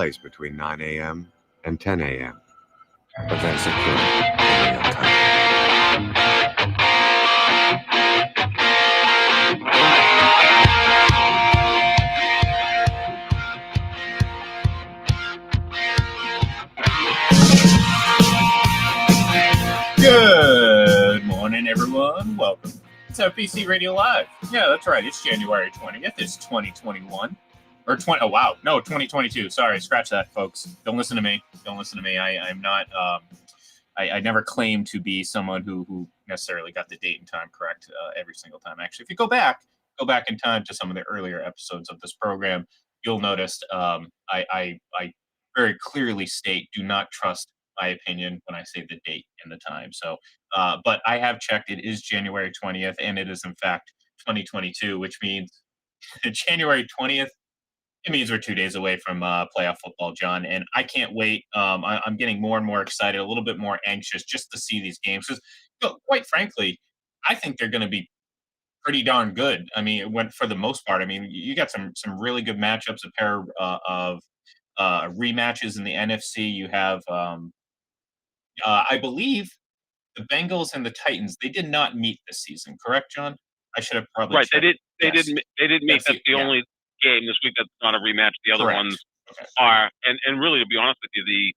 place between 9 a.m. and 10 a.m. Events occur in real time. Good morning, everyone. Welcome to PC Radio Live. Yeah, that's right. It's January 20th. It's 2021. Or 2022. Sorry, scratch that, folks. Don't listen to me. I'm not, I never claim to be someone who necessarily got the date and time correct every single time. Actually, if you go back in time to some of the earlier episodes of this program, you'll notice I very clearly state do not trust my opinion when I say the date and the time. So, but I have checked. It is January 20th, and it is in fact 2022, which means January 20th. It means we're 2 days away from playoff football, John, and I can't wait. I'm getting more and more excited, a little bit more anxious just to see these games because, quite frankly, I think they're going to be pretty darn good. I mean, when for the most part, I mean, you got some really good matchups, a pair of rematches in the NFC. You have, I believe, the Bengals and the Titans. They did not meet this season, correct, John? I should have probably right. checked. They didn't meet. That's the only game this week that's not a rematch. The other Correct. ones Okay. are, and really, to be honest with you, the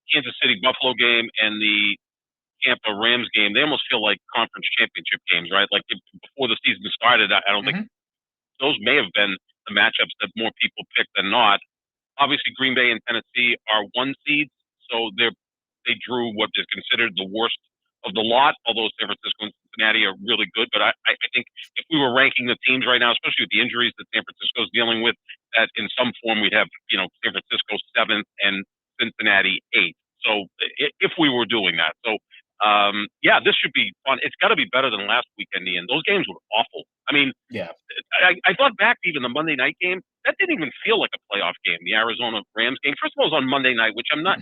Kansas City Buffalo game and the Tampa Rams game, they almost feel like conference championship games, right? Like before the season started, I don't think those may have been the matchups that more people picked than not. Obviously, Green Bay and Tennessee are one seeds, so they drew what is considered the worst of the lot, although San Francisco and Cincinnati are really good. But I think if we were ranking the teams right now, especially with the injuries that San Francisco is dealing with, that in some form we'd have, San Francisco 7th and Cincinnati 8th. So if we were doing that. So, this should be fun. It's got to be better than last weekend, Ian. Those games were awful. I mean, Yeah. I thought back to even the Monday night game. That didn't even feel like a playoff game, the Arizona Rams game. First of all, it was on Monday night, which I'm not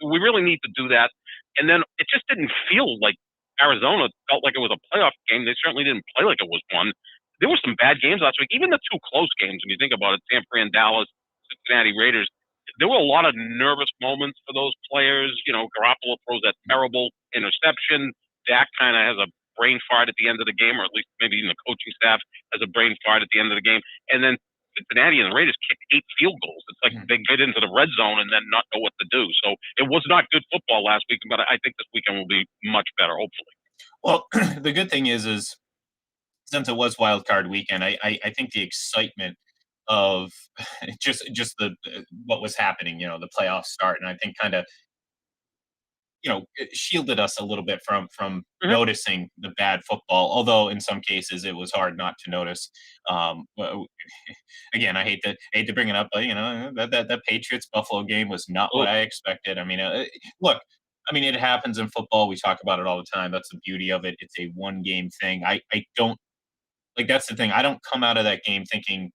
we really need to do that. And then it just didn't feel like Arizona felt like it was a playoff game. They certainly didn't play like it was one. There were some bad games last week. Even the two close games, when you think about it, San Fran, Dallas, Cincinnati Raiders, there were a lot of nervous moments for those players. Garoppolo throws that terrible interception. Dak kind of has a brain fart at the end of the game, or at least maybe even the coaching staff has a brain fart at the end of the game. And then Cincinnati and the Raiders kicked 8 field goals. It's like they get into the red zone and then not know what to do. So it was not good football last week, but I think this weekend will be much better, hopefully. Well, the good thing is since it was wild card weekend, I think the excitement of just the what was happening, the playoff start, and I think kind of it shielded us a little bit from noticing the bad football. Although in some cases it was hard not to notice. Again, I hate to bring it up, but that Patriots Buffalo game was not what I expected. I mean, look. I mean, it happens in football. We talk about it all the time. That's the beauty of it. It's a one game thing. I don't like that's the thing. I don't come out of that game thinking,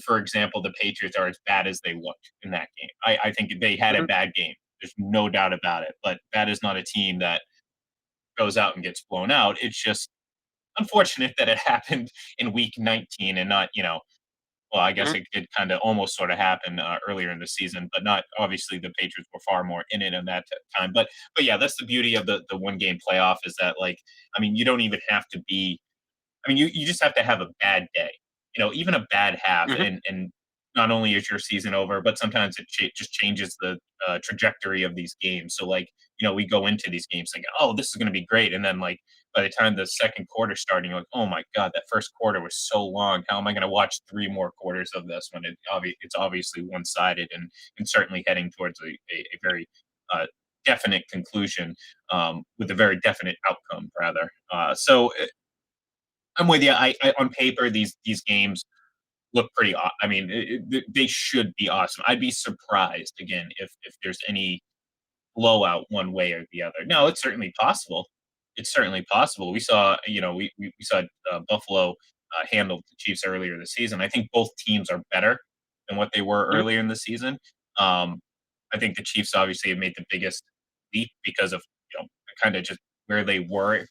for example, the Patriots are as bad as they looked in that game. I think they had a bad game. There's no doubt about it. But that is not a team that goes out and gets blown out. It's just unfortunate that it happened in week 19 and not, well, I guess it did kind of almost sort of happen earlier in the season, but not obviously the Patriots were far more in it in that time. But yeah, that's the beauty of the one game playoff is that, like, I mean, you don't even have to be, I mean, you just have to have a bad day, even a bad half, and not only is your season over, but sometimes it just changes the trajectory of these games. So, like, we go into these games thinking, oh, this is going to be great. And then, like, by the time the second quarter starting, you're like, oh my God, that first quarter was so long. How am I going to watch 3 more quarters of this when it's obviously one-sided and certainly heading towards a very definite conclusion with a very definite outcome, rather. So I'm with you. I on paper, these games look pretty. I mean, they should be awesome. I'd be surprised again if there's any blowout one way or the other. No, it's certainly possible. It's certainly possible. We saw, we saw Buffalo handle the Chiefs earlier this season. I think both teams are better than what they were earlier in the season. I think the Chiefs obviously have made the biggest leap because of kind of just where they were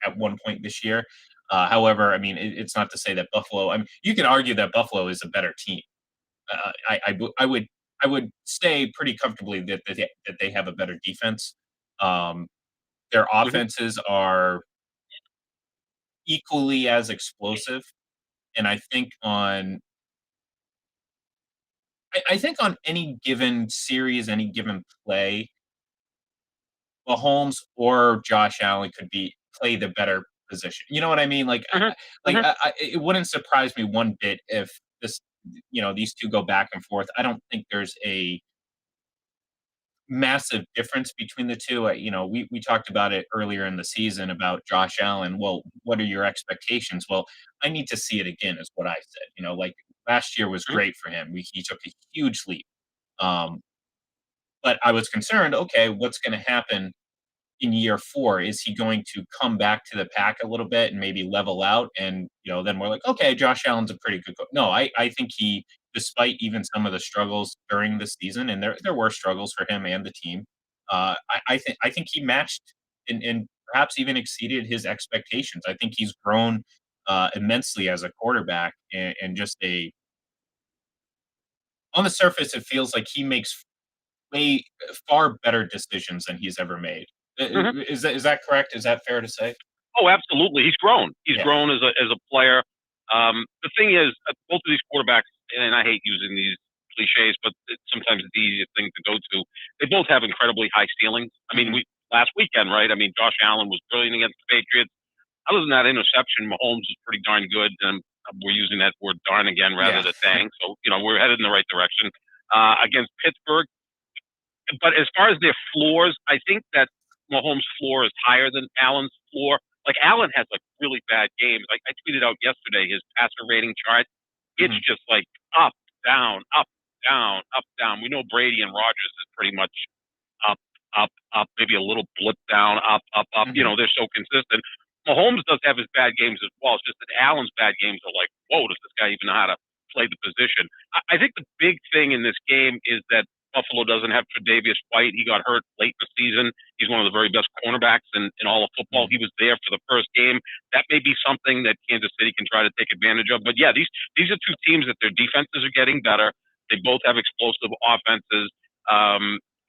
at one point this year. However, I mean, it's not to say that Buffalo. I mean, you can argue that Buffalo is a better team. I would say pretty comfortably that they have a better defense. Um, their Mhm. offenses are equally as explosive, and I think on any given series, any given play, Mahomes or Josh Allen could be play the better position. You know what I mean? Mhm. Mhm. It wouldn't surprise me one bit if this, these two go back and forth. I don't think there's a massive difference between the two. We talked about it earlier in the season about Josh Allen. Well, what are your expectations? Well, I need to see it again, is what I said. Last year was Mhm. great for him. He took a huge leap. Um, but I was concerned. Okay, what's going to happen in year 4? Is he going to come back to the pack a little bit and maybe level out? And, then we're like, okay, Josh Allen's a pretty good coach. No, I think despite even some of the struggles during the season, and there were struggles for him and the team, I think he matched and perhaps even exceeded his expectations. I think he's grown immensely as a quarterback, and just on the surface, it feels like he makes way far better decisions than he's ever made. Mhm. Is that correct? Is that fair to say? Oh, absolutely. He's grown. He's Yeah. grown as a player. The thing is, both of these quarterbacks, and I hate using these cliches, but sometimes it's the easiest thing to go to. They both have incredibly high ceilings. I mean, Mhm. we last weekend, right? I mean, Josh Allen was brilliant against the Patriots. Other than that interception, Mahomes is pretty darn good, and we're using that word "darn" again rather Yeah. than "dang." So we're headed in the right direction. Against Pittsburgh, but as far as their floors, I think that Mahomes' floor is higher than Allen's floor. Like Allen has like really bad games. Like I tweeted out yesterday his passer rating chart. It's Mhm. just like up, down, up, down, up, down. We know Brady and Rodgers is pretty much up, up, up, maybe a little blip down, up, up, up. Mhm. They're so consistent. Mahomes does have his bad games as well. It's just that Allen's bad games are like, whoa, does this guy even know how to play the position? I think the big thing in this game is that Buffalo doesn't have Tre'Davious White. He got hurt late in the season. He's one of the very best cornerbacks in all of football. Mhm. He was there for the first game. That may be something that Kansas City can try to take advantage of. But yeah, these are two teams that their defenses are getting better. They both have explosive offenses.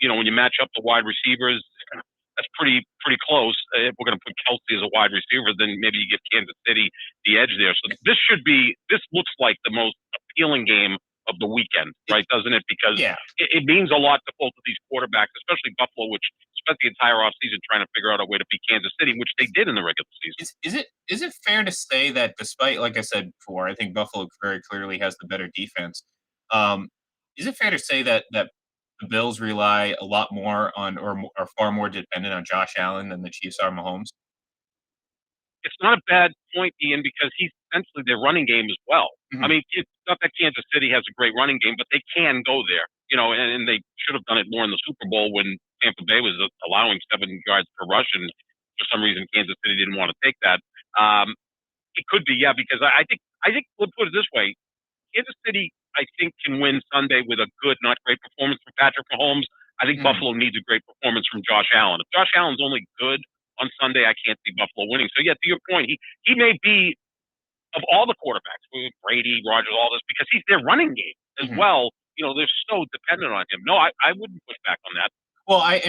When you match up the wide receivers, that's pretty close. If we're going to put Kelsey as a wide receiver, then maybe you give Kansas City the edge there. So this looks like the most appealing game of the weekend, It right? Doesn't it? Because Yeah. it means a lot to both of these quarterbacks, especially Buffalo, which spent the entire offseason trying to figure out a way to beat Kansas City, which they did in the regular season. Is it fair to say that despite, like I said before, I think Buffalo very clearly has the better defense. Um, is it fair to say that the Bills rely a lot more on, or are far more dependent on Josh Allen than the Chiefs are Mahomes? It's not a bad point, Ian, because he's essentially their running game as well. I Mhm. mean, it's not that Kansas City has a great running game, but they can go there, and they should have done it more in the Super Bowl when Tampa Bay was allowing 7 yards per rush, and for some reason Kansas City didn't want to take that. Um, it could be, yeah, because I think we'll put it this way: Kansas City, I think, can win Sunday with a good, not great performance from Patrick Mahomes. I think Mhm. Buffalo needs a great performance from Josh Allen. If Josh Allen's only good on Sunday, I can't see Buffalo winning. So yeah, to your point, he may be of all the quarterbacks, Brady, Rodgers, all this, because he's their running game as Mhm. well. They're so dependent on him. No, I wouldn't push back on that. Well, I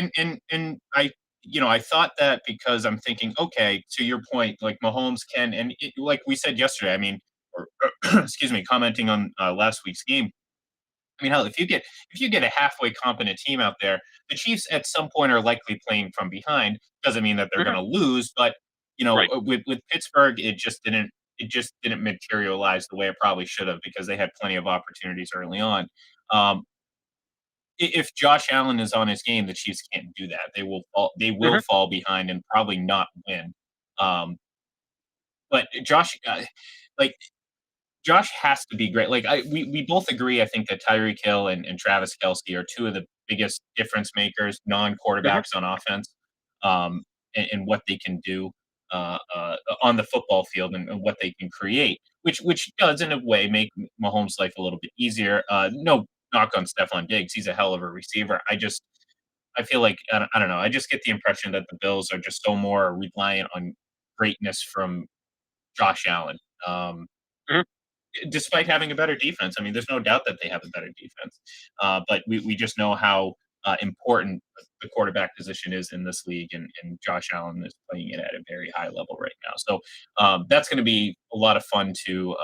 thought that because I'm thinking, okay, to your point, like Mahomes can, and like we said yesterday, I mean, or excuse me, commenting on last week's game. I mean, hell, if you get a halfway competent team out there, the Chiefs at some point are likely playing from behind. Doesn't mean that they're going Mhm. to lose, but Right. with Pittsburgh, it just didn't materialize the way it probably should have, because they had plenty of opportunities early on. Um, if Josh Allen is on his game, the Chiefs can't do that. They will fall. They will Mhm. fall behind and probably not win. Um, but like Josh has to be great. We both agree. I think that Tyreek Hill and Travis Kelsey are two of the biggest difference makers, Mhm. non-quarterbacks on offense, and what they can do on the football field, and what they can create, which does in a way make Mahomes' life a little bit easier. No knock on Stephon Diggs; he's a hell of a receiver. I feel like I don't know. I just get the impression that the Bills are just so more reliant on greatness from Josh Allen. Um, Mhm. despite having a better defense. I mean, there's no doubt that they have a better defense, but we just know how important the quarterback position is in this league, and Josh Allen is playing it at a very high level right now. So that's going to be a lot of fun to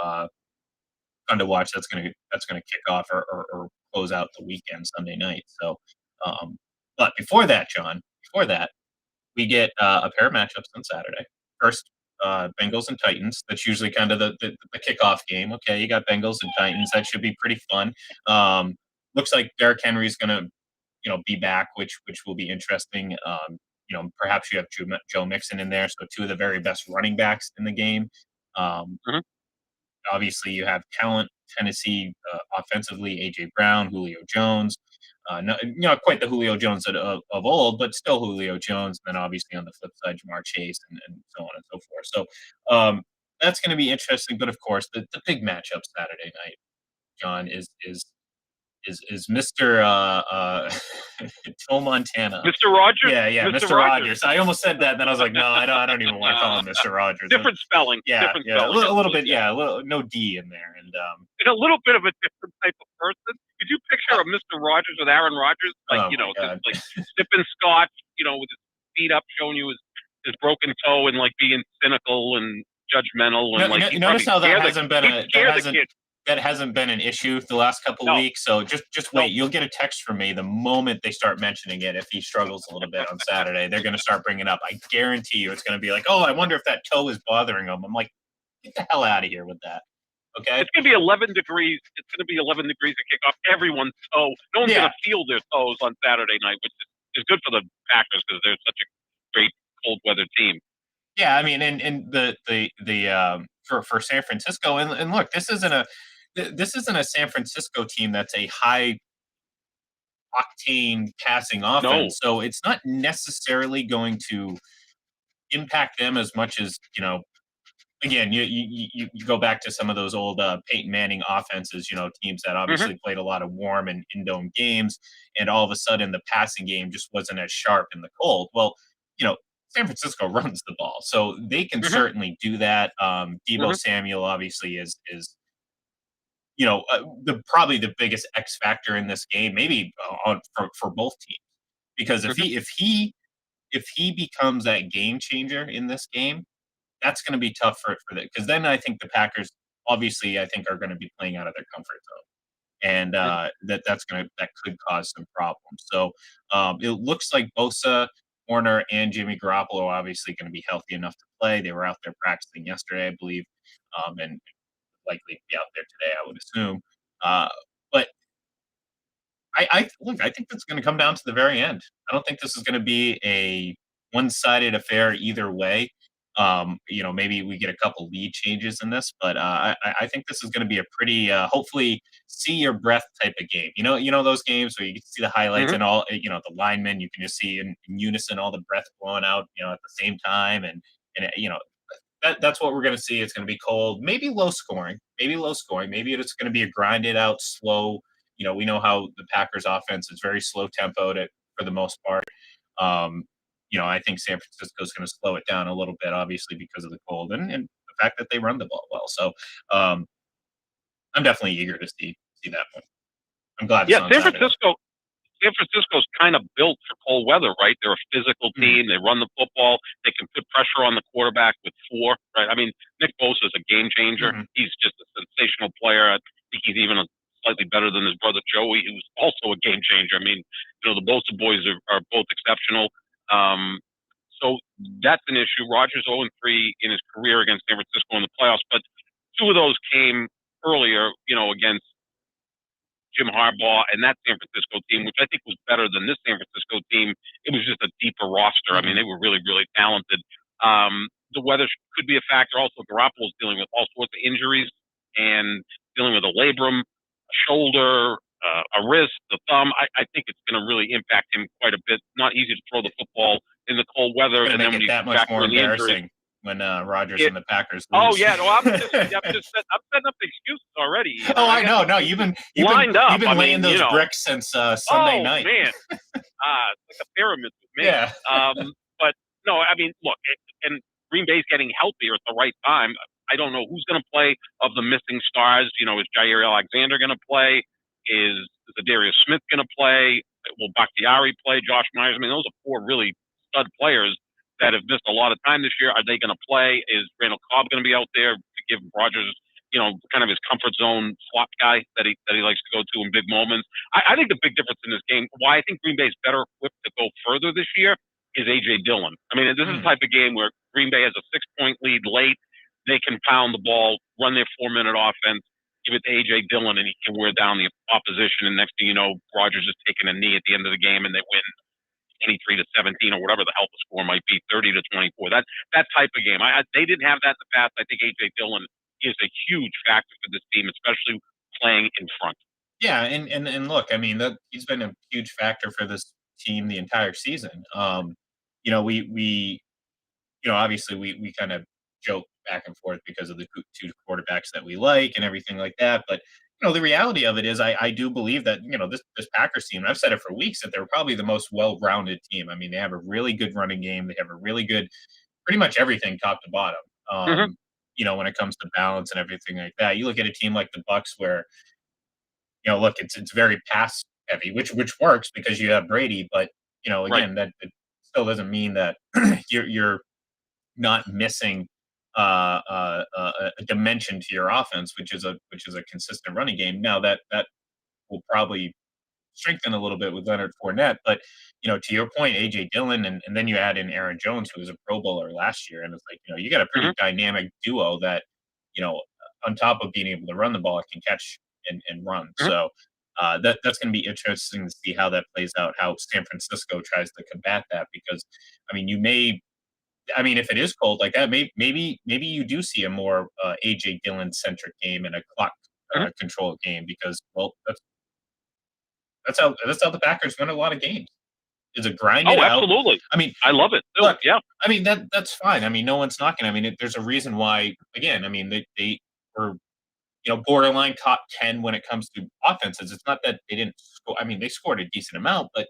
watch. That's gonna kick off or close out the weekend Sunday night. So, but before that, John, before that, we get a pair of matchups on Saturday. First, Bengals and Titans. That's usually kind of the kickoff game. Okay, you got Bengals and Titans. That should be pretty fun. Looks like Derrick Henry's gonna be back, which will be interesting. Perhaps you have Joe Mixon in there, so two of the very best running backs in the game. Um, Mhm. Obviously, you have talent. Tennessee offensively, AJ Brown, Julio Jones. Not quite the Julio Jones of old, but still Julio Jones. And then obviously on the flip side, Jamar Chase and so on and so forth. So that's going to be interesting. But of course, the big matchup Saturday night, John, is Mr. Joe Montana. Mr. Rodgers? Yeah, Mr. Rogers. I almost said that, then I was like, no, I don't even want to call him Mr. Rogers. Different spelling. Yeah, Different spelling. a little bit, no D in there, and a little bit of a different type of person. Could you picture a Mr. Rogers with Aaron Rodgers, just like sipping scotch, with his feet up, showing you his broken toe, and like being cynical and judgmental, and you notice how that hasn't been that hasn't been an issue the last couple of weeks. So just wait. You'll get a text from me the moment they start mentioning it. If he struggles a little bit on Saturday, they're going to start bringing it up. I guarantee you, it's going to be like, oh, I wonder if that toe is bothering him. I'm like, get the hell out of here with that. Okay. It's going to be 11 degrees. It's going to be 11 degrees to kick off. Everyone's toe. No one's going to feel their toes on Saturday night, which is good for the Packers because they're such a great cold weather team. Yeah, I mean, and the for San Francisco, and look, this isn't a San Francisco team that's a high octane passing offense, so it's not necessarily going to impact them as much as Again, you go back to some of those old Peyton Manning offenses, teams that obviously played a lot of warm and in-dome games, and all of a sudden the passing game just wasn't as sharp in the cold. Well, San Francisco runs the ball, so they can certainly do that. Deebo Samuel obviously is probably the biggest X factor in this game, maybe for both teams, because if he becomes that game changer in this game, that's going to be tough for that, because then I think the Packers obviously are going to be playing out of their comfort zone, and that could cause some problems. So it looks like Bosa, Warner, and Jimmy Garoppolo are obviously going to be healthy enough to play. They were out there practicing yesterday, I believe, and likely be out there today, I would assume. But I think that's going to come down to the very end. I don't think this is going to be a one-sided affair either way. Maybe we get a couple lead changes in this, but I think this is going to be a pretty, hopefully, see your breath type of game. Those games where you can see the highlights and all, the linemen, you can just see in unison all the breath blowing out, at the same time, and that's what we're going to see. It's going to be cold, maybe low scoring. Maybe it's going to be a grinded out, slow. We know how the Packers offense is very slow tempoed for the most part. I think San Francisco is going to slow it down a little bit, obviously, because of the cold and the fact that they run the ball well. So I'm definitely eager to see that one. I'm glad. Yeah, San Francisco's kind of built for cold weather, right? They're a physical team. They run the football. They can put pressure on the quarterback with 4, right? I mean, Nick Bosa is a game changer. He's just a sensational player. I think he's even slightly better than his brother Joey, who's also a game changer. I mean, the Bosa boys are both exceptional. So that's an issue. Rodgers 0-3 in his career against San Francisco in the playoffs, but 2 of those came earlier, against Jim Harbaugh and that San Francisco team, which I think was better than this San Francisco team. It was just a deeper roster. I mean, they were really, really talented. The weather could be a factor. Also, Garoppolo's dealing with all sorts of injuries and dealing with a labrum, a shoulder, a wrist, the thumb. I think it's going to really impact him quite a bit. Not easy to throw the football in the cold weather, and then when you that much more embarrassing when Rodgers and the Packers lose. Oh yeah, no, I'm setting up the excuses already. I know. No, you've been lined up. You've been laying those bricks since Sunday night. Oh man, it's like a pyramid with me. Yeah. But no, I mean, look, and Green Bay's getting healthier at the right time. I don't know who's going to play of the missing stars. Is Jair Alexander going to play? Is Darius Smith going to play? Will Bakhtiari play? Josh Myers? I mean, those are four really stud players that have missed a lot of time this year. Are they going to play? Is Randall Cobb going to be out there to give Rodgers, kind of his comfort zone slot guy that he likes to go to in big moments? I think the big difference in this game, why I think Green Bay is better equipped to go further this year, is A.J. Dillon. I mean, this is the type of game where Green Bay has a 6-point lead late. They can pound the ball, run their 4-minute offense, give it to A.J. Dillon, and he can wear down the opposition. And next thing you know, Rodgers is taking a knee at the end of the game, and they win 23-17 or whatever the hell the score might be, 30-24. That type of game. They didn't have that in the past. I think A.J. Dillon is a huge factor for this team, especially playing in front. Yeah, and look, I mean, he's been a huge factor for this team the entire season. We obviously we kind of joke back and forth because of the two quarterbacks that we like and everything like that. But the reality of it is, I do believe that this Packers team. I've said it for weeks that they're probably the most well-rounded team. I mean, they have a really good running game. They have a really good, pretty much everything top to bottom. When it comes to balance and everything like that. You look at a team like the Bucks, where look, it's very pass heavy, which works because you have Brady. But again, that it still doesn't mean that you're not missing a dimension to your offense, which is a consistent running game. Now that will probably strengthen a little bit with Leonard Fournette, but to your point, AJ Dillon, and then you add in Aaron Jones, who was a Pro Bowler last year, and it's like you got a pretty dynamic duo that on top of being able to run the ball, can catch and run. So that's going to be interesting to see how that plays out, how San Francisco tries to combat that, because if it is cold like that, maybe you do see a more AJ Dillon centric game and a clock control game, because that's how the Packers win a lot of games. Is a grind it out. Absolutely. I mean, I love it. Look, yeah. I mean that's fine. I mean, no one's knocking. I mean, there's a reason why. Again, I mean, they were borderline top 10 when it comes to offenses. It's not that they didn't score. I mean, they scored a decent amount, but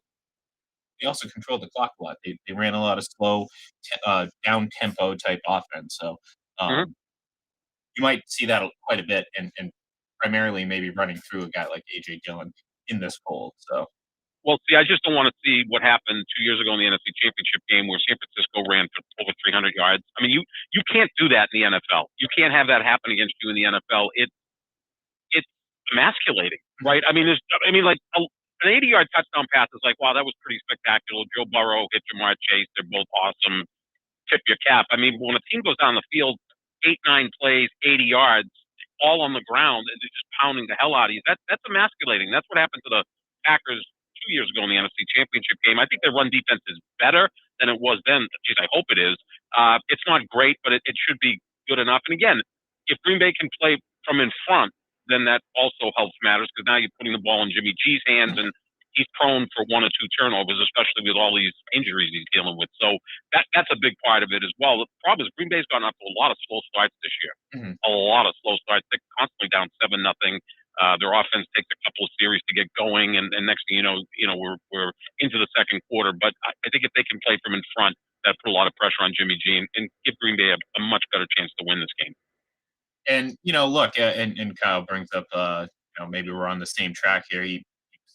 they also controlled the clock a lot. They ran a lot of slow, down tempo type offense. So you might see that quite a bit, and primarily maybe running through a guy like AJ Dillon in this cold. So. Well, see, I just don't want to see what happened 2 years ago in the NFC Championship game where San Francisco ran for over 300 yards. I mean, you can't do that in the NFL. You can't have that happen against you in the NFL. It's emasculating, right? I mean, like an 80-yard touchdown pass is like, wow, that was pretty spectacular. Joe Burrow hit Jamar Chase. They're both awesome. Tip your cap. I mean, when a team goes down the field, 8-9 plays, 80 yards, all on the ground, and they're just pounding the hell out of you, that's emasculating. That's what happened to the Packers 2 years ago in the NFC Championship game. I think their run defense is better than it was then. Geez, I hope it is. It's not great, but it should be good enough. And again, if Green Bay can play from in front, then that also helps matters, because now you're putting the ball in Jimmy G's hands, and he's prone for 1 or 2 turnovers, especially with all these injuries he's dealing with. So that's a big part of it as well. The problem is Green Bay's gone up to a lot of slow starts this year. A lot of slow starts. They're constantly down 7-0. Their offense takes a couple of series to get going, and next thing you know, we're into the second quarter. But I think if they can play from in front, that put a lot of pressure on Jimmy G and give Green Bay a much better chance to win this game. And look, and Kyle brings up, maybe we're on the same track here. He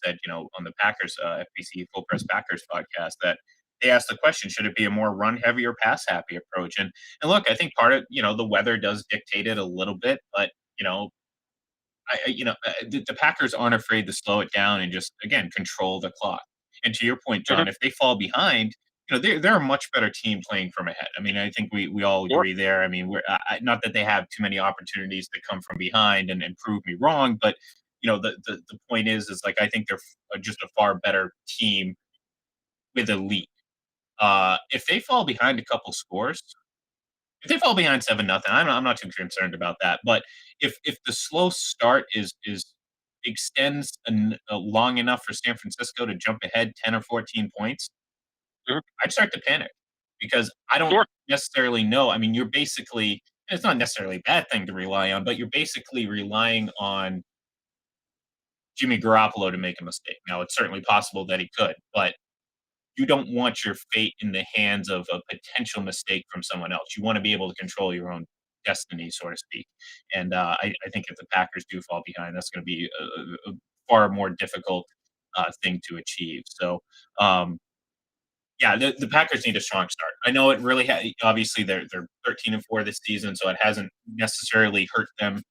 said, on the Packers FBC Full Press Packers podcast, that they asked the question, should it be a more run heavy or pass happy approach? And look, I think part of the weather does dictate it a little bit, but the Packers aren't afraid to slow it down and just, again, control the clock. And to your point, John, if they fall behind, they're a much better team playing from ahead. I mean, I think we all agree there. I mean, we're not that they have too many opportunities to come from behind and prove me wrong, but the point is like, I think they're just a far better team with a lead. If they fall behind a couple scores, if they fall behind 7-0, I'm not too concerned about that. But if the slow start extends long enough for San Francisco to jump ahead 10 or 14 points, I'd start to panic, because I don't necessarily know. I mean, it's not necessarily a bad thing to rely on, but you're basically relying on Jimmy Garoppolo to make a mistake. Now, it's certainly possible that he could, but you don't want your fate in the hands of a potential mistake from someone else. You want to be able to control your own destiny, so to speak. And I think if the Packers do fall behind, that's going to be a far more difficult thing to achieve. So, yeah, the Packers need a strong start. I know it really obviously they're 13-4 this season, so it hasn't necessarily hurt them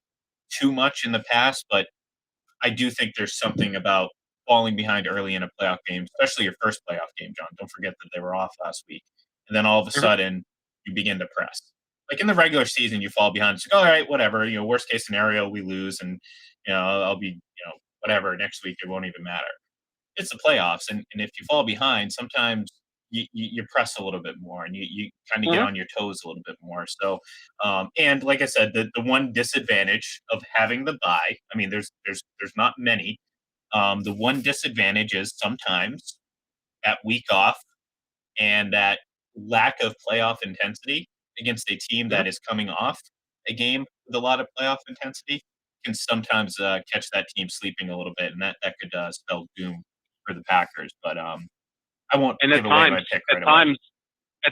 too much in the past, but I do think there's something about falling behind early in a playoff game, especially your first playoff game, John. Don't forget that they were off last week. And then all of a Mhm. sudden, you begin to press. Like in the regular season, you fall behind. It's like, all right, whatever. Worst case scenario, we lose, and I'll be, whatever. Next week, it won't even matter. It's the playoffs, and if you fall behind, sometimes you press a little bit more, and you kind of get Mhm. on your toes a little bit more. So, and like I said, the one disadvantage of having the bye, I mean, there's not many. The one disadvantage is sometimes that week off and that lack of playoff intensity against a team Mhm. that is coming off a game with a lot of playoff intensity can sometimes catch that team sleeping a little bit, and that could spell doom for the Packers. But I won't And give away my pick at right away.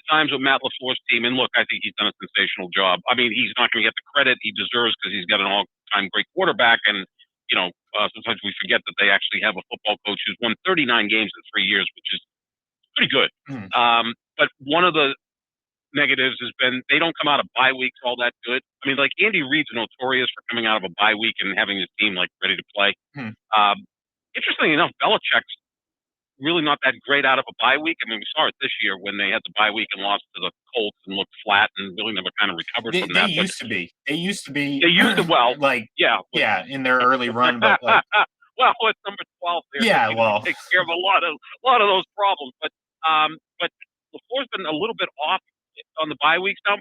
times, with Matt LaFleur's team, and look, I think he's done a sensational job. I mean, he's not going to get the credit he deserves because he's got an all-time great quarterback, and sometimes we forget that they actually have a football coach who's won 39 games in 3 years, which is pretty good. Mhm. But one of the negatives has been they don't come out of bye weeks all that good. I mean, like Andy Reid's notorious for coming out of a bye week and having his team like ready to play. Hmm. Interestingly enough, Belichick's really not that great out of a bye week. I mean, we saw it this year when they had the bye week and lost to the Colts and looked flat and really never kind of recovered They, from they that. But used to be. They used to be. they used to, well, like yeah. yeah, in their early run, but like well, it's number 12 there. yeah, They well, take care of a lot of those problems. But LaFleur's been a little bit off on the bye weeks now.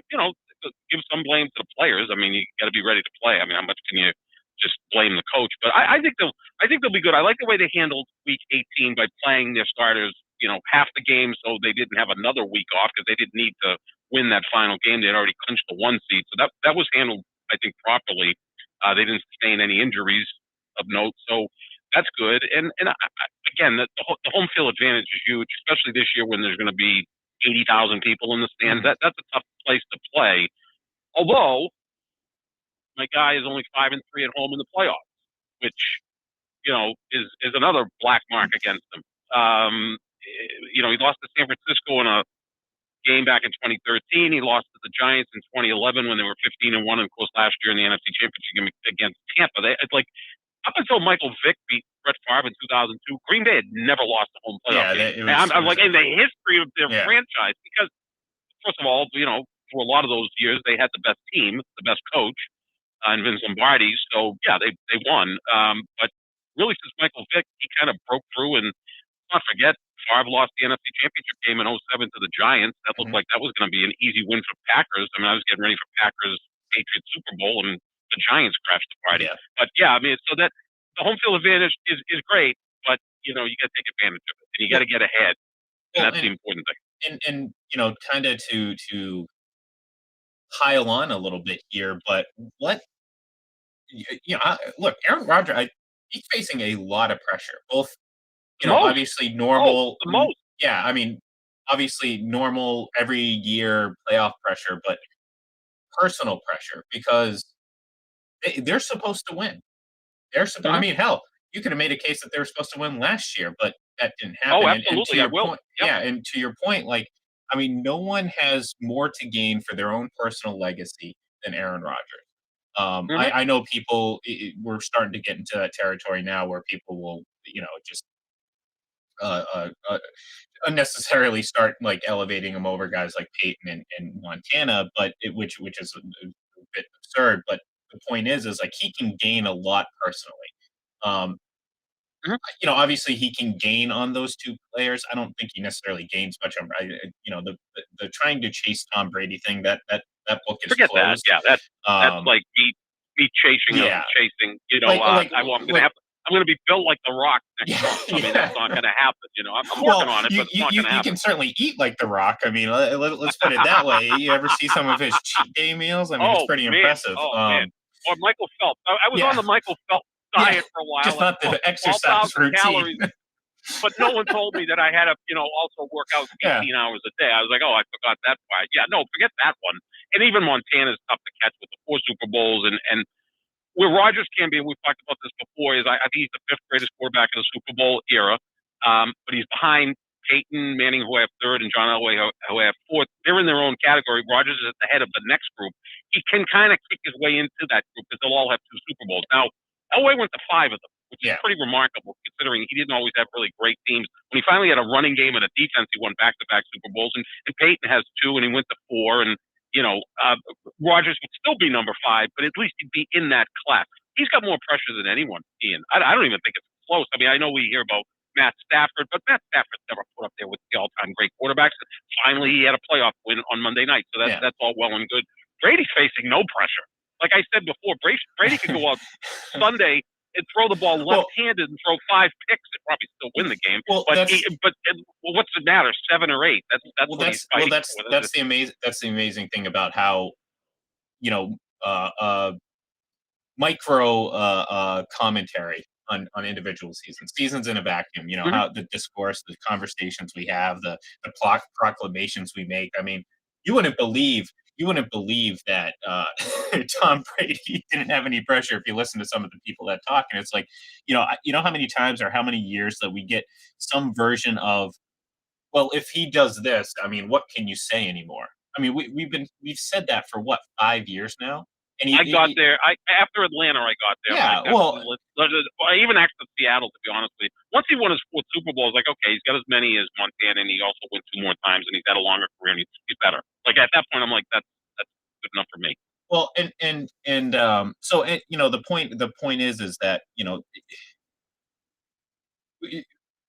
Give some blame to the players. I mean, you got to be ready to play. I mean, how much can you just blame the coach? But I think they'll be good. I like the way they handled Week 18 by playing their starters, half the game, so they didn't have another week off because they didn't need to win that final game. They had already clinched the 1 seed, so that was handled, I think, properly. They didn't sustain any injuries of note, so that's good. And again, the home field advantage is huge, especially this year when there's going to be 80,000 people in the stands. Mhm. That's a tough place to play. Although my guy is only 5-3 at home in the playoffs, which is another black mark against him. He lost to San Francisco in a game back in 2013. He lost to the Giants in 2011 when they were 15-1, and of course last year in the NFC Championship game against Tampa. It's like up until Michael Vick beat Brett Favre in 2002, Green Bay had never lost a home playoff game. it was, I'm like in the history of their yeah. franchise because first of all, for a lot of those years they had the best team, the best coach, and Vince Lombardi. So yeah, they won. But really, since Michael Vick, he kind of broke through. And let's not forget, Favre lost the NFC Championship game in 07 to the Giants. That looked like that was going to be an easy win for Packers. I mean, I was getting ready for Packers Patriots Super Bowl, and the Giants crashed the party. Yeah. But yeah, I mean, so that the home field advantage is great, but you got to take advantage of it, and you got to get ahead. And that's the important thing. And kind of to pile on a little bit here, but what look, Aaron Rodgers, he's facing a lot of pressure, both obviously normal. The most. Yeah, I mean, obviously normal every year playoff pressure, but personal pressure because they're supposed to win. I mean, hell, you could have made a case that they were supposed to win last year, but that didn't happen. Oh, And to absolutely. I your will. point, Yep. yeah, and to your point, like, I mean, no one has more to gain for their own personal legacy than Aaron Rodgers. I know people. We're starting to get into that territory now where people will, just uh, uh, uh, unnecessarily start like elevating him over guys like Peyton and Montana, but which is a bit absurd. But the point is like he can gain a lot personally. Um, Obviously he can gain on those two players. I don't think he necessarily gains much on, the trying to chase Tom Brady thing that book is Forget closed. that. Yeah, that's like me chasing. Yeah. Chasing. I'm going to be built like The Rock next month. I mean, that's not going to happen. I'm working on it, but it's not going to happen. You can certainly eat like The Rock. I mean, let's put it that way. You ever see some of his cheat day meals? I mean, it's pretty impressive. Oh, man. Or Michael Phelps. I was on the Michael Phelps diet for a while. Just not the exercise routine. Calories. But no one told me that I had to, also work out 18 hours a day. I was like, oh, I forgot that part. Yeah, no, forget that one. And even Montana's tough to catch with the 4 Super Bowls. And where Rodgers can be, and we've talked about this before, is I think he's the 5th greatest quarterback in the Super Bowl era. But he's behind Peyton Manning, who I have 3rd, and John Elway, who I have 4th. They're in their own category. Rodgers is at the head of the next group. He can kind of kick his way into that group because they'll all have 2 Super Bowls. Now, Elway went to 5 of them, which is pretty remarkable considering he didn't always have really great teams. When he finally had a running game and a defense, he won back-to-back Super Bowls. And Peyton has 2, and he went to 4. And, Rodgers would still be number 5, but at least he'd be in that class. He's got more pressure than anyone, Ian. I don't even think it's close. I mean, I know we hear about Matt Stafford, but Matt Stafford's never put up there with the all-time great quarterbacks. Finally, he had a playoff win on Monday night, so that's all well and good. Brady's facing no pressure. Like I said before, Brady could go out Sunday and throw the ball left-handed and throw 5 picks and probably still win the game. Well, what's the matter? 7 or 8? That's the amazing thing about how micro commentary on individual seasons in a vacuum. How the discourse, the conversations we have, the proclamations we make. I mean, you wouldn't believe that Tom Brady didn't have any pressure if you listen to some of the people that talk. And it's like, how many times or how many years that we get some version of, well, if he does this, I mean, what can you say anymore? I mean, we've said that for 5 years now. And there. After Atlanta, I got there. Yeah, I even asked Seattle, to be honest with you. Once he won his 4th Super Bowl, I was like, okay, he's got as many as Montana, and he also went 2 more times, and he's had a longer career, and he's better. Like at that point, I'm like, that's good enough for me. Well, so the point is that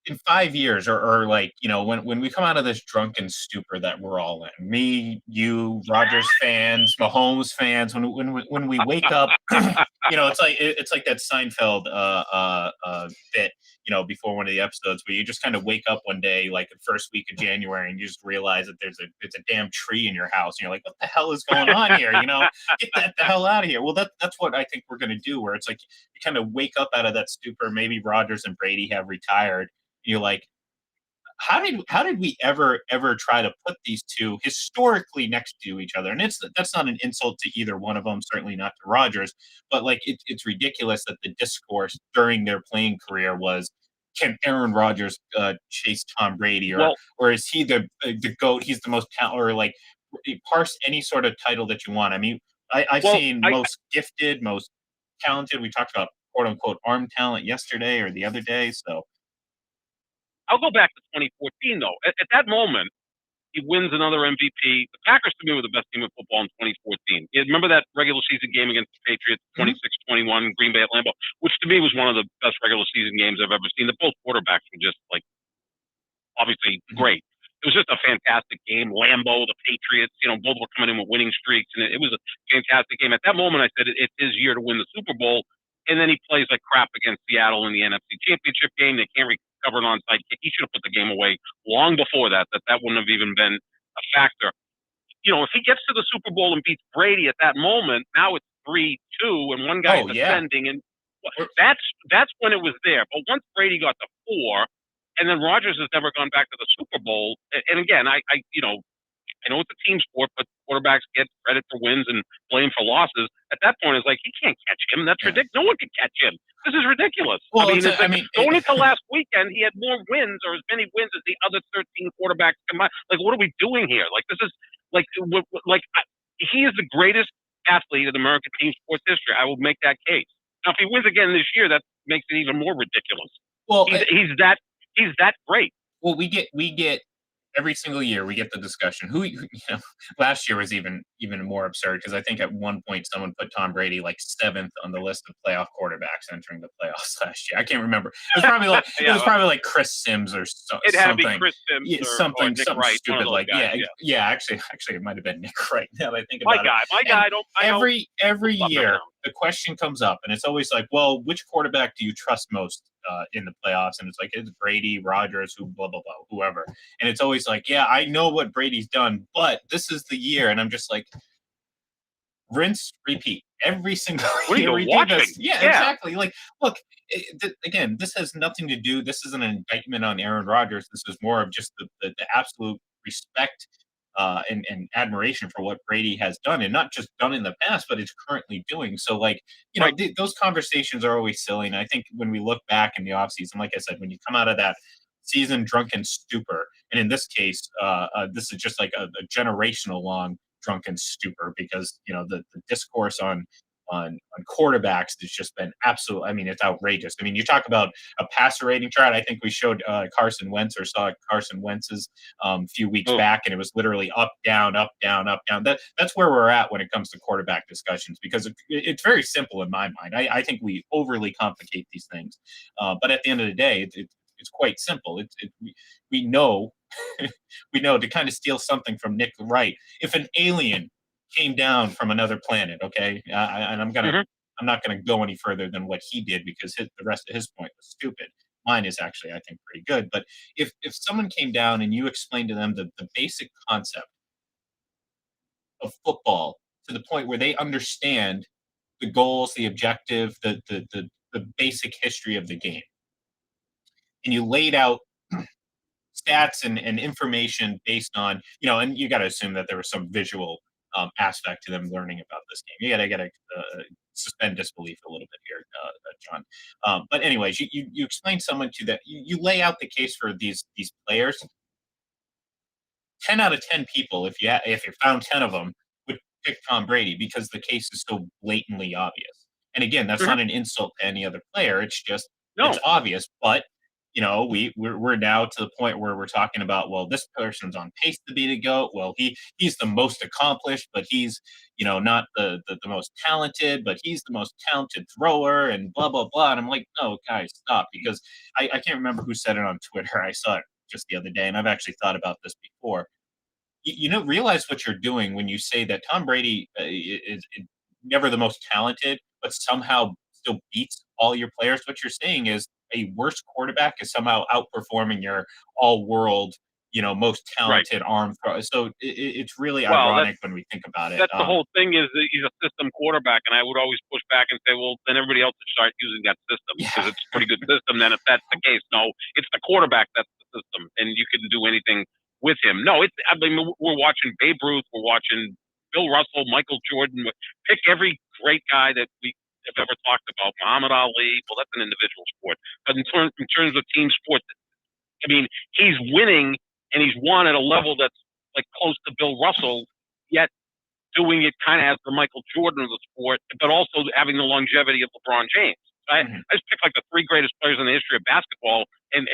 in 5 years, or like when we come out of this drunken stupor that we're all in, me, you, Rodgers fans, Mahomes fans, when we wake up, it's like that Seinfeld bit, before one of the episodes where you just kind of wake up one day, like the first week of January, and you just realize that it's a damn tree in your house, and you're like, what the hell is going on here? Get the hell out of here. Well, that's what I think we're gonna do, where it's like you kind of wake up out of that stupor. Maybe Rodgers and Brady have retired. You're like, how did we ever try to put these two historically next to each other? And that's not an insult to either one of them, certainly not to Rodgers, but like it's ridiculous that the discourse during their playing career was, can Aaron Rodgers chase Tom Brady, or is he the GOAT? He's the most talented, or like parse any sort of title that you want. I mean, I've seen most gifted, most talented. We talked about quote unquote arm talent yesterday or the other day, so. I'll go back to 2014, though. At that moment, he wins another MVP. The Packers, to me, were the best team in football in 2014. Remember that regular season game against the Patriots, 26-21, Green Bay at Lambeau, which to me was one of the best regular season games I've ever seen. The both quarterbacks were just, like, obviously great. It was just a fantastic game. Lambeau, the Patriots, both were coming in with winning streaks, and it was a fantastic game. At that moment, I said it's his year to win the Super Bowl, and then he plays like crap against Seattle in the NFC Championship game. They can't recover an onside kick. He should have put the game away long before that wouldn't have even been a factor. If he gets to the Super Bowl and beats Brady at that moment, now it's 3-2, and one guy's ascending, and that's when it was there. But once Brady got to 4, and then Rodgers has never gone back to the Super Bowl. And again, I know it's a team sport, but quarterbacks get credit for wins and blame for losses. At that point, it's like, he can't catch him. That's ridiculous. No one can catch him. This is ridiculous. Well, going into last weekend, he had more wins or as many wins as the other 13 quarterbacks combined. Like, what are we doing here? Like, this is he is the greatest athlete in American team sports history. I will make that case. Now, if he wins again this year, that makes it even more ridiculous. Well, he's that great. Well, we get every single year we get the discussion. Last year was even more absurd because I think at one point someone put Tom Brady like 7th on the list of playoff quarterbacks entering the playoffs last year. I can't remember. It was probably like Chris Sims or something. It had to be Chris Sims or something Wright, stupid like guys, yeah. Actually, it might have been Nick Wright. Now that I think about my guy. Every year the question comes up, and it's always like, well, which quarterback do you trust most in the playoffs? And it's like, it's Brady, Rodgers, whoever. And it's always like, yeah, I know what Brady's done, but this is the year. And I'm just like, rinse, repeat every single year. We do this. Yeah, exactly. Like, look, again, this has nothing to do. This isn't an indictment on Aaron Rodgers. This is more of just the absolute respect and admiration for what Brady has done, and not just done in the past, but is currently doing. So, like, Right. those conversations are always silly. And I think when we look back in the offseason, like I said, when you come out of that season drunken stupor, and in this case, this is just like a generational long drunken stupor, because the discourse on quarterbacks has just been absolute. I mean, it's outrageous. I mean, you talk about a passer rating chart. I think we showed Carson Wentz, or saw Carson Wentz's a few weeks back, and it was literally up, down, up, down, up, down. That's where we're at when it comes to quarterback discussions, because it's very simple in my mind. I think we overly complicate these things, but at the end of the day, it's quite simple. We know we know, to kind of steal something from Nick Wright. If an alien came down from another planet, okay, and Mhm. I'm not gonna go any further than what he did, because the rest of his point was stupid. Mine is actually, I think, pretty good. But if someone came down and you explained to them the basic concept of football to the point where they understand the goals, the objective, the basic history of the game, and you laid out stats and information based on, and you got to assume that there was some visual aspect to them learning about this game. You got to suspend disbelief a little bit here, John. But anyways, you explain someone to that. You lay out the case for these players. 10 out of 10 people, if you found 10 of them, would pick Tom Brady, because the case is so blatantly obvious. And again, that's Mhm. not an insult to any other player. It's just, No. it's obvious. But we're now to the point where we're talking about, well, this person's on pace to be the GOAT. Well, he's the most accomplished, but he's not the most talented, but he's the most talented thrower, and blah blah blah. And I'm like, no, guys, stop, because I can't remember who said it on Twitter. I saw it just the other day, and I've actually thought about this before. Realize what you're doing when you say that Tom Brady is never the most talented, but somehow still beats all your players. What you're saying is a worse quarterback is somehow outperforming your all-world, most Right. talented arm throw. So it's really Well, ironic when we think about it. that's the whole thing, is that he's a system quarterback, and I would always push back and say, well, then everybody else should start using that system, because Yeah, it's a pretty good system. Then, if that's the case, no, it's the quarterback that's the system, and you can do anything with him. No, it's, I mean, we're watching Babe Ruth, we're watching Bill Russell, Michael Jordan. Pick every great guy that we have ever talked about. Muhammad Ali. Well, that's an individual sport, but in terms of team sports, I mean, he's winning, and he's won at a level that's like close to Bill Russell, yet doing it kind of as the Michael Jordan of the sport, but also having the longevity of LeBron James. Mhm. I just picked like the three greatest players in the history of basketball, and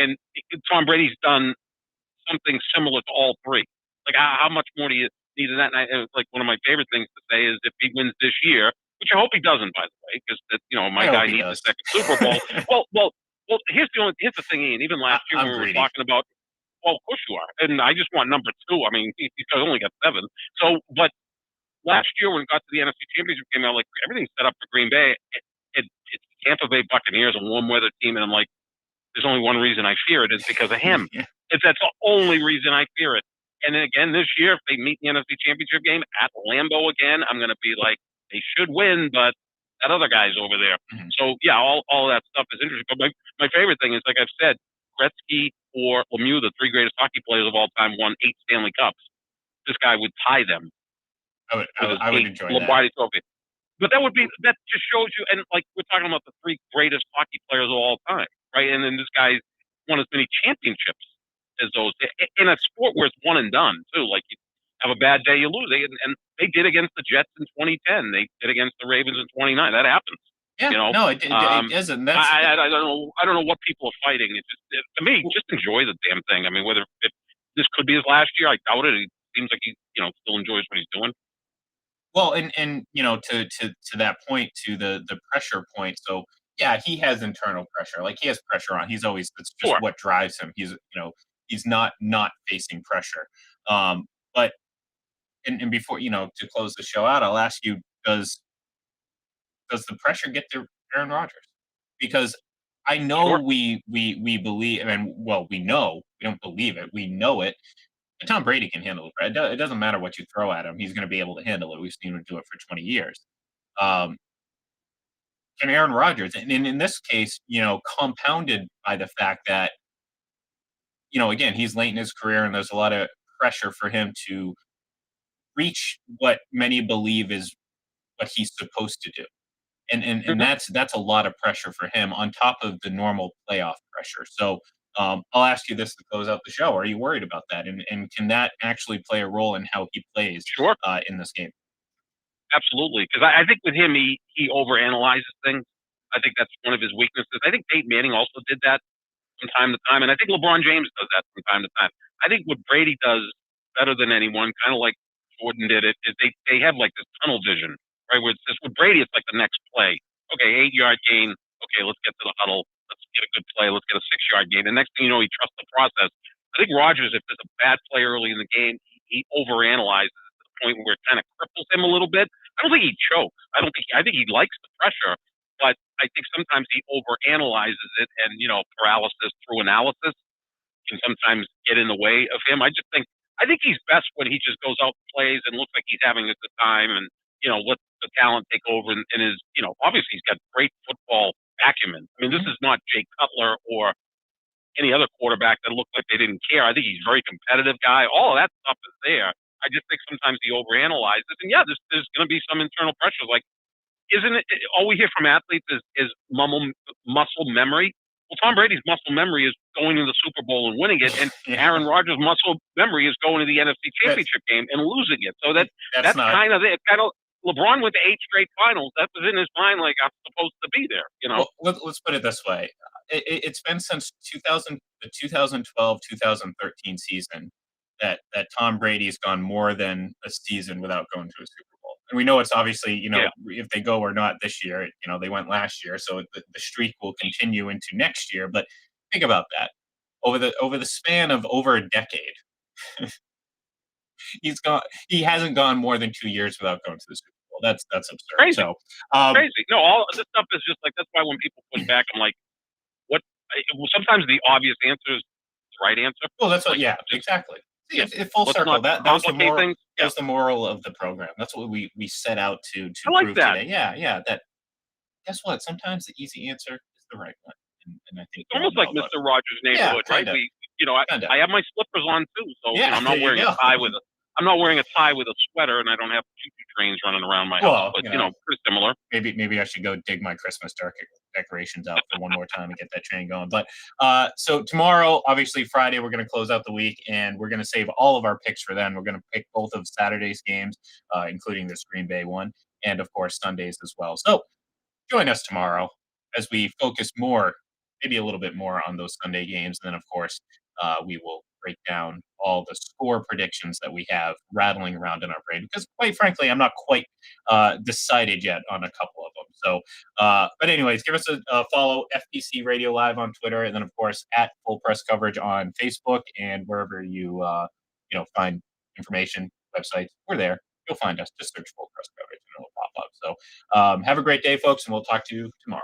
Tom Brady's done something similar to all three. Like, how much more do you need of that? And like, one of my favorite things to say is, if he wins this year, which I hope he doesn't, by the way, because my I hope guy he needs a does. second Super Bowl. Well. Here's the thing, Ian. Even last year, I'm when we were greedy. talking about, well, of course you are, and I just want number two. I mean, he's only got 7. So, but last year when it got to the NFC Championship game, I was like, everything's set up for Green Bay. It's Tampa Bay Buccaneers, a warm weather team, and I'm like, there's only one reason I fear it, is because of him. Yeah. That's the only reason I fear it. And then again this year, if they meet in the NFC Championship game at Lambeau again, I'm going to be like, they should win, but that other guy's over there. Mhm. So yeah, all that stuff is interesting. But my favorite thing is, like I've said, Gretzky or Lemieux, the 3 greatest hockey players of all time, won 8 Stanley Cups. This guy would tie them with his I would 8 enjoy that. Lombardi trophy. But that just shows you, and like, we're talking about the 3 greatest hockey players of all time, right? And then this guy won as many championships as those, in a sport where it's one and done too. Like, you have a bad day, you lose. And they did against the Jets in 2010. They did against the Ravens in 29. That happens. Yeah, You know, no, it isn't. That's I don't know. I don't know what people are fighting. To me, just enjoy the damn thing. I mean, whether if this could be his last year, I doubt it. It seems like he, still enjoys what he's doing. well, and to that point, to the pressure point. So yeah, he has internal pressure. Like, he has pressure on. He's always, that's just Sure. what drives him. He's not facing pressure. But and before, to close the show out, I'll ask you, does the pressure get to Aaron Rodgers? Because I know Sure. we believe, and well, we know, we don't believe it, we know it. And Tom Brady can handle it. Right? It doesn't matter what you throw at him; he's going to be able to handle it. We've seen him do it for 20 years. Um, can Aaron Rodgers, and in this case, compounded by the fact that, again, he's late in his career and there's a lot of pressure for him to reach what many believe is what he's supposed to do. And Mhm. that's a lot of pressure for him on top of the normal playoff pressure. So I'll ask you this to close out the show: are you worried about that? And can that actually play a role in how he plays Sure. in this game? Absolutely, because I think with him, he overanalyzes things. I think that's one of his weaknesses. I think Peyton Manning also did that from time to time, and I think LeBron James does that from time to time. I think what Brady does better than anyone, kind of like Jordan did it, is they have like this tunnel vision, right? Where it's just with Brady, it's like the next play. Okay, 8 yard gain. Okay, let's get to the huddle. Let's get a good play. Let's get a 6 yard gain. The next thing you know, he trusts the process. I think Rodgers, if there's a bad play early in the game, he overanalyzes to the point where it kind of cripples him a little bit. I don't think he chokes. I think he likes the pressure, but I think sometimes he overanalyzes it, and paralysis through analysis can sometimes get in the way of him. I think he's best when he just goes out and plays and looks like he's having a good time, and let the talent take over. And is obviously he's got great football acumen. I mean, this is not Jay Cutler or any other quarterback that looked like they didn't care. I think he's a very competitive guy. All of that stuff is there. I just think sometimes he overanalyzes, and yeah, there's going to be some internal pressures. Like, isn't it all we hear from athletes is muscle memory? Well, Tom Brady's muscle memory is going to the Super Bowl and winning it, and Yeah. Aaron Rodgers' muscle memory is going to the NFC Championship game and losing it. So that's not kind of it. Kind of LeBron went to 8 straight finals. That was in his mind, like, I'm supposed to be there. Let's put it this way. It's been since the 2012-2013 season that Tom Brady's gone more than a season without going to a Super Bowl. And we know it's obviously, Yeah. if they go or not this year, they went last year, so the streak will continue into next year. But think about that. Over the span of over a decade, he hasn't gone more than 2 years without going to the Super Bowl. That's absurd. Crazy. So Crazy. No, all this stuff is just like, that's why when people push back, I'm like, what? Well, sometimes the obvious answer is the right answer. well, that's what. Like, Yeah, just exactly. yeah. It's full Let's circle. not That was the complicate moral. things. That Yeah. was the moral of the program. That's what we set out to I like prove that. today. Yeah. That guess what? Sometimes the easy answer is the right one, and I think It's we all almost like know about Mr. it. Rogers' Yeah, Neighborhood, right? kinda, kinda. I have my slippers on too, so Yeah, I'm there not you wearing a go. tie with a sweater, and I don't have choo-choo trains running around my house. Well, But pretty similar. maybe I should go dig my Christmas decorations out for one more time and get that train going. But so tomorrow, obviously Friday, we're going to close out the week, and we're going to save all of our picks for then. We're going to pick both of Saturday's games, including this Green Bay one, and of course Sundays as well. So join us tomorrow as we focus more, maybe a little bit more on those Sunday games. And then, of course, we will break down all the score predictions that we have rattling around in our brain. Because, quite frankly, I'm not quite decided yet on a couple of them. So, but anyways, give us a follow, FPC Radio Live on Twitter, and then, of course, at Full Press Coverage on Facebook and wherever you find information, websites. We're there. You'll find us. Just search Full Press Coverage and it'll pop up. So have a great day, folks, and we'll talk to you tomorrow.